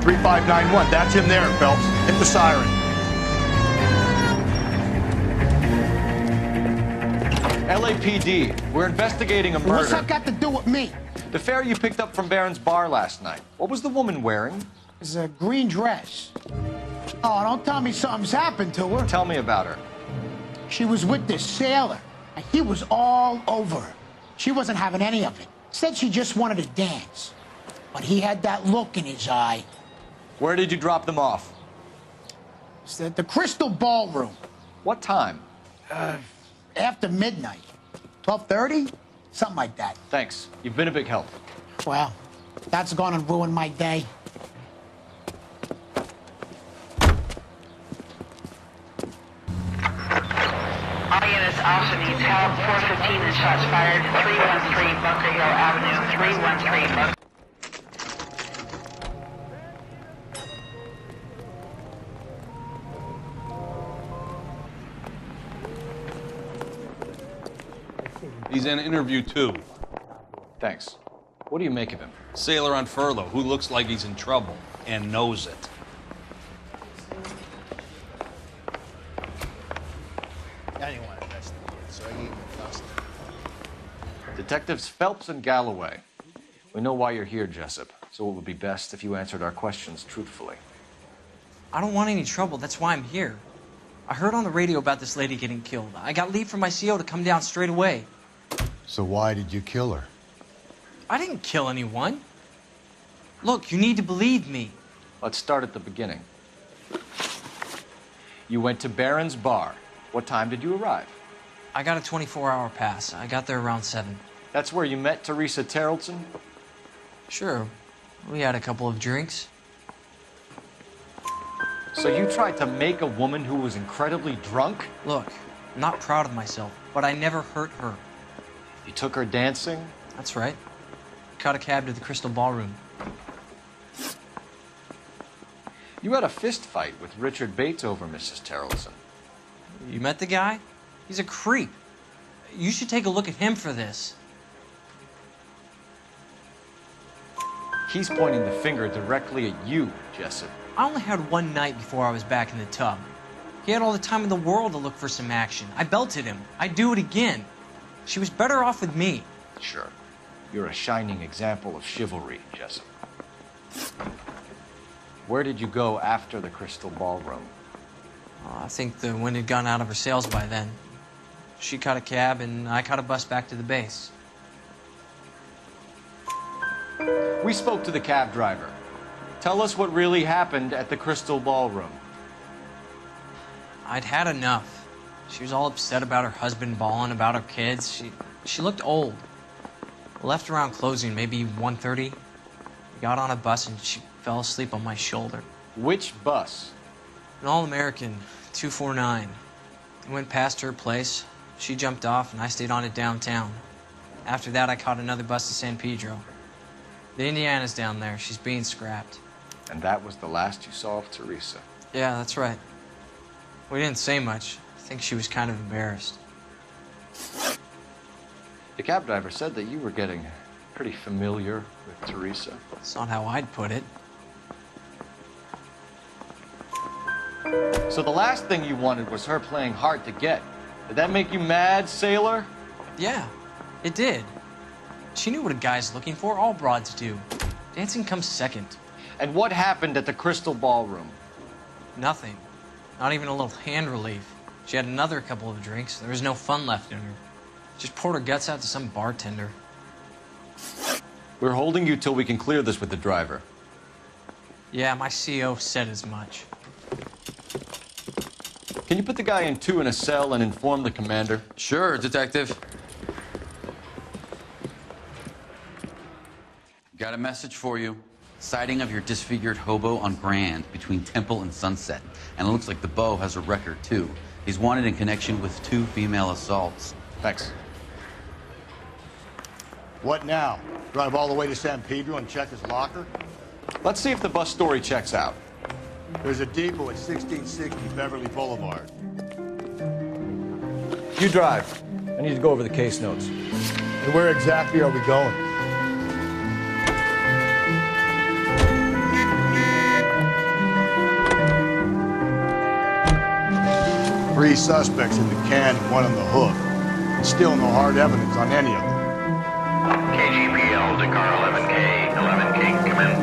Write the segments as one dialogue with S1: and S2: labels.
S1: 3591. That's him there, Phelps. Hit the siren. LAPD, we're investigating a murder.
S2: What's that got to do with me?
S1: The fare you picked up from Barron's bar last night. What was the woman wearing?
S2: It's a green dress. Oh, don't tell me something's happened to her.
S1: Tell me about her.
S2: She was with this sailor, and he was all over her. She wasn't having any of it. Said she just wanted to dance. But he had that look in his eye.
S1: Where did you drop them off?
S2: It's at the Crystal Ballroom.
S1: What time?
S2: After midnight. 12:30? Something like that.
S1: Thanks. You've been a big help.
S2: Well, that's gonna ruin my day.
S3: All units also needs help. 415 and shots fired. 313 Bunker Hill Avenue. 313 Bunker.
S4: He's in interview 2.
S1: Thanks. What do you make of him?
S4: Sailor on furlough who looks like he's in trouble and knows it.
S5: I didn't want to investigate, so I gave him a dust.
S1: Detectives Phelps and Galloway. We know why you're here, Jessup, so it would be best if you answered our questions truthfully.
S6: I don't want any trouble. That's why I'm here. I heard on the radio about this lady getting killed. I got leave from my CO to come down straight away.
S7: So why did you kill her?
S6: I didn't kill anyone. Look, you need to believe me.
S1: Let's start at the beginning. You went to Barron's bar. What time did you arrive?
S6: I got a 24-hour pass. I got there around 7.
S1: That's where you met Teresa Terrelson?
S6: Sure. We had a couple of drinks.
S1: So you tried to make a woman who was incredibly drunk?
S6: Look, I'm not proud of myself, but I never hurt her.
S1: You took her dancing?
S6: That's right. Caught a cab to the Crystal Ballroom.
S1: You had a fist fight with Richard Bates over Mrs. Terrelson.
S6: You met the guy? He's a creep. You should take a look at him for this.
S1: He's pointing the finger directly at you, Jessup.
S6: I only had one night before I was back in the tub. He had all the time in the world to look for some action. I belted him. I'd do it again. She was better off with me.
S1: Sure. You're a shining example of chivalry, Jessup. Where did you go after the Crystal Ballroom?
S6: I think the wind had gone out of her sails by then. She caught a cab, and I caught a bus back to the base.
S1: We spoke to the cab driver. Tell us what really happened at the Crystal Ballroom.
S6: I'd had enough. She was all upset about her husband bawling about her kids. She looked old. We left around closing, maybe 1:30. We got on a bus, and she fell asleep on my shoulder.
S1: Which bus?
S6: An All-American, 249. I went past her place. She jumped off, and I stayed on it downtown. After that, I caught another bus to San Pedro. The Indiana's down there. She's being scrapped.
S1: And that was the last you saw of Teresa.
S6: Yeah, that's right. We didn't say much. I think she was kind of embarrassed.
S1: The cab driver said that you were getting pretty familiar with Teresa.
S6: That's not how I'd put it.
S1: So the last thing you wanted was her playing hard to get. Did that make you mad, sailor?
S6: Yeah, it did. She knew what a guy's looking for. All broads do. Dancing comes second.
S1: And what happened at the Crystal Ballroom?
S6: Nothing. Not even a little hand relief. She had another couple of drinks. There was no fun left in her. Just poured her guts out to some bartender.
S1: We're holding you till we can clear this with the driver.
S6: Yeah, my CO said as much.
S1: Can you put the guy in 2 in a cell and inform the commander?
S8: Sure, Detective. Got a message for you. Sighting of your disfigured hobo on Grand between Temple and Sunset. And it looks like the Beau has a record, too. He's wanted in connection with 2 female assaults.
S1: Thanks.
S5: What now? Drive all the way to San Pedro and check his locker?
S1: Let's see if the bus story checks out.
S5: There's a depot at 1660 Beverly Boulevard.
S1: You drive. I need to go over the case notes.
S5: And where exactly are we going? 3 suspects in the can and 1 on the hook. Still no hard evidence on any of them.
S9: KGPL to car 11K. 11K, come in.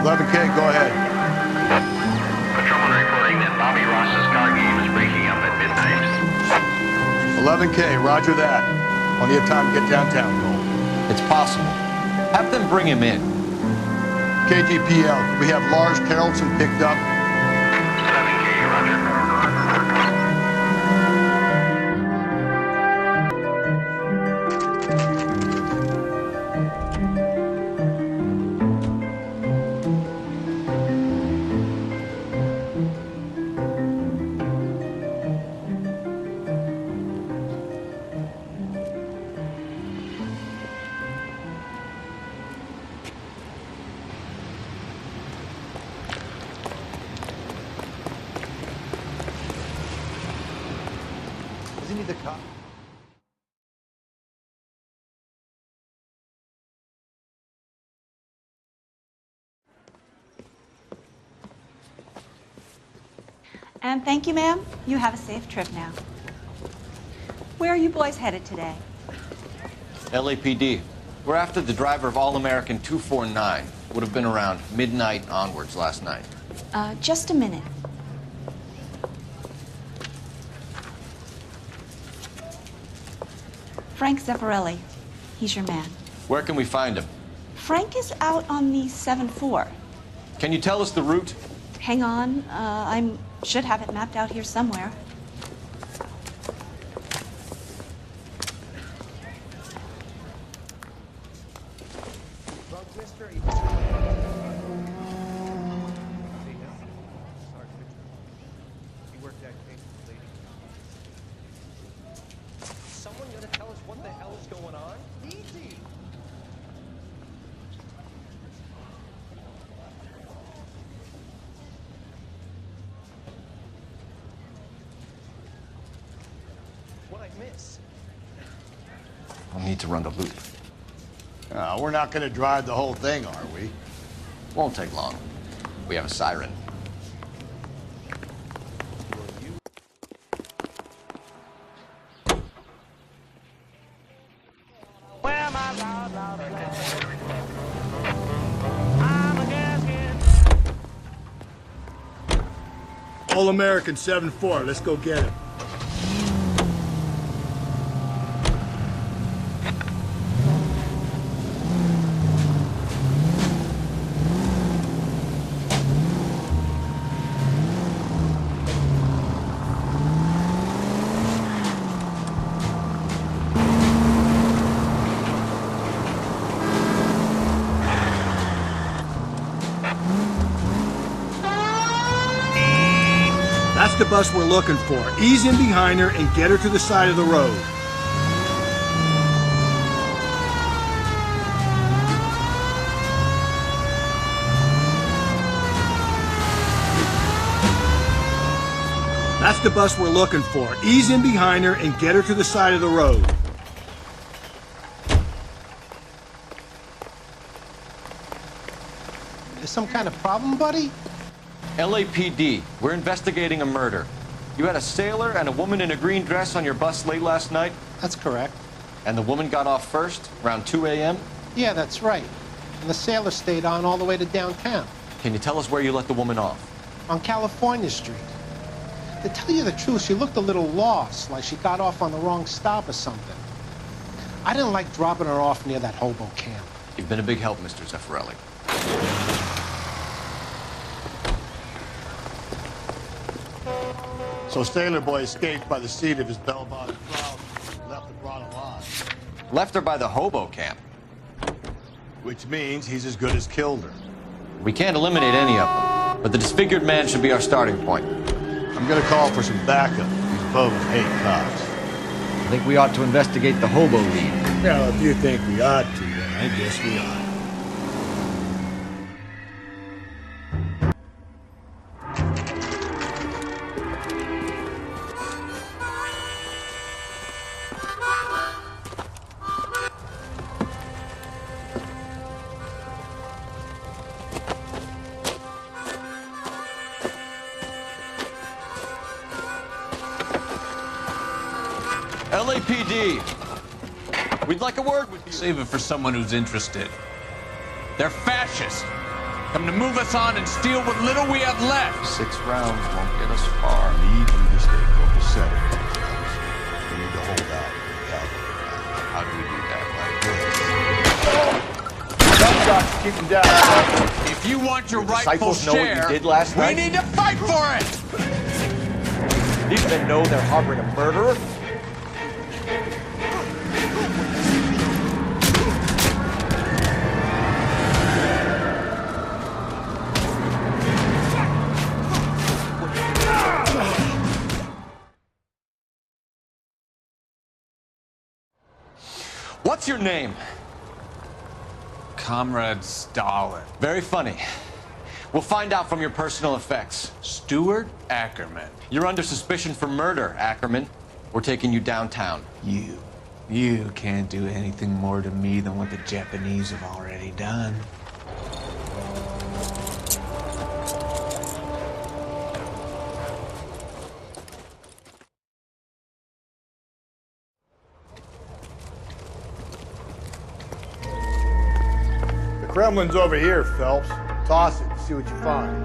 S5: 11K, go ahead.
S9: Patrolman reporting that Bobby Ross's car game is breaking up at midnight.
S5: 11K, roger that. Plenty of time to get downtown, Cole.
S1: It's possible. Have them bring him in.
S5: KGPL, we have Lars Carlson picked up.
S9: 11K, roger.
S5: Isn't he the cop?
S10: And thank you, ma'am. You have a safe trip now. Where are you boys headed today?
S1: LAPD. We're after the driver of All-American 249. Would have been around midnight onwards last night.
S10: Just a minute. Frank Zeffirelli. He's your man.
S1: Where can we find him?
S10: Frank is out on the 7-4.
S1: Can you tell us the route?
S10: Hang on. I should have it mapped out here somewhere.
S11: Someone gonna tell us what the hell is going on? Easy. What'd I miss?
S1: We'll need to run the loop.
S5: We're not going to drive the whole thing, are we?
S1: Won't take long. We have a siren.
S5: All-American 7-4, let's go get him. That's the bus we're looking for. Ease in behind her and get her to the side of the road. That's the bus we're looking for. Ease in behind her and get her to the side of the road.
S2: There's some kind of problem, buddy?
S1: LAPD, we're investigating a murder. You had a sailor and a woman in a green dress on your bus late last night?
S2: That's correct.
S1: And the woman got off first, around 2 a.m.?
S2: Yeah, that's right. And the sailor stayed on all the way to downtown.
S1: Can you tell us where you let the woman off?
S2: On California Street. To tell you the truth, she looked a little lost, like she got off on the wrong stop or something. I didn't like dropping her off near that hobo camp.
S1: You've been a big help, Mr. Zeffirelli.
S5: So Sailor Boy escaped by the seat of his bell-bottom trousers and left the broad alive.
S1: Left her by the hobo camp.
S5: Which means he's as good as killed her.
S1: We can't eliminate any of them, but the disfigured man should be our starting point.
S5: I'm gonna call for some backup. These bobos hate cops.
S1: I think we ought to investigate the hobo lead.
S5: Well, if you think we ought to, then I guess we ought.
S1: LAPD. We'd like a word with you.
S4: Save it for someone who's interested. They're fascists. Come to move us on and steal what little we have left.
S1: 6 rounds won't get us far.
S7: I need you to stay copacetic. We need to hold out.
S1: How do we do that?
S5: Gunshots, keep them down.
S4: If you want your rightful
S1: disciples know what you
S4: share,
S1: did last
S4: we
S1: night?
S4: need to fight for it!
S1: These men know they're harboring a murderer. What's your name?
S4: Comrade Stalin.
S1: Very funny. We'll find out from your personal effects.
S4: Stuart Ackerman.
S1: You're under suspicion for murder, Ackerman. We're taking you downtown.
S12: You can't do anything more to me than what the Japanese have already done.
S5: The Kremlin's over here, Phelps. Toss it and see what you find.